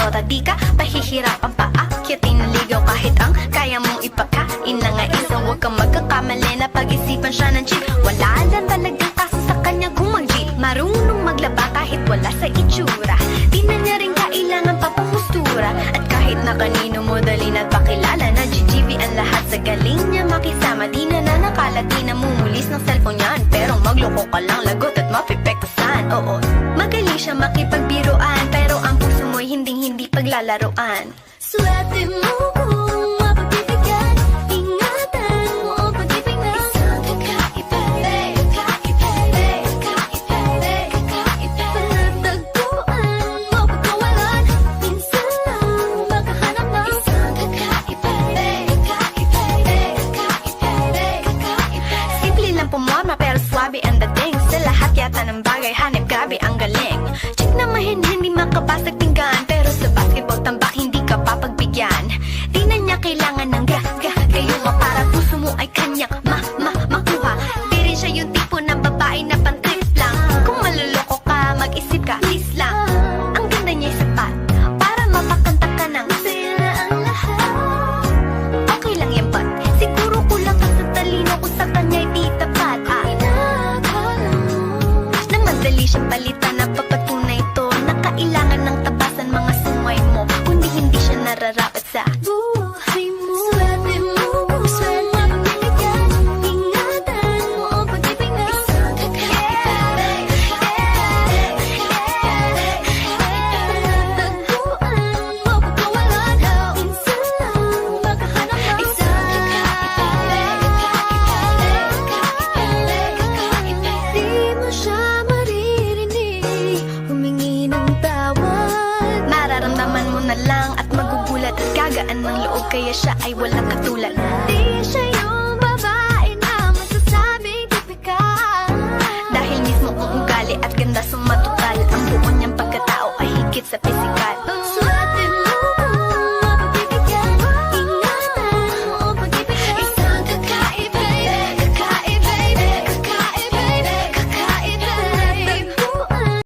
At di ka pahihirapan pa akyatin ng ligaw kahit ang kaya mong ipakain na nga isa. Huwag kang magkakamali na pag-isipan siya ng cheat. Wala lang talagang kaso sa kanya kung mag-cheat. Marunong maglaba kahit wala sa itsura. Di na niya rin kailangan pa pumustura. At kahit na kanino mo dali na pakilala na GGB ang lahat sa galing niya makisama. Di na nakala, di na mumulis ng cellphone yan. Pero magloko ka lang, lagot at mapipektasan. Oo, magaling siya makipagbiruan, pero ang puso mo'y hinding-hindi paglalaroan. Swerte mo kung mapagbibigyan. Ingatan mo ang pag-ibig na isang kakaiba. Palatagpuan mo pagkawalan. Minsan lang makahanap ng isang kakaiba. Simple lang pumorma pero swabe ang dating. Sa lahat yata ng bagay hanip, grabe ang galing. Chick na mahin, hindi makabasag tinggan, pero sa basketball tambak hindi ka papagbigyan. Di na niya kailangan ng gayuma para puso mo ay kanyang makuha. Di rin siya yung tipo ng babae na pantrip lang. Kung maluloko ka, mag-isip ka, please lang. Ang ganda niya sapat para mapakanta ka ng Sila ang lahat. okay lang yan, but siguro kulang ka sa talino kung sa kanya'y di tapat. Inakala mo Na madali siyang palitan na papatunay ito na kailangan ng tapasan mga sungay mo, kundi hindi siya nararapat sa buhay mo. Swerte mo kung mapagbibigyan. Ingatan mo ang pag-ibig na isang kakaiba. Palatagpuan mo pagkawalan. Minsan lang makahanap ng isang kakaiba. Di mo siya maririnig humingi ng tawad. Mararamdaman mo na lang at magugulat at gagaan ng loob, kaya siya ay walang katulad. Di siya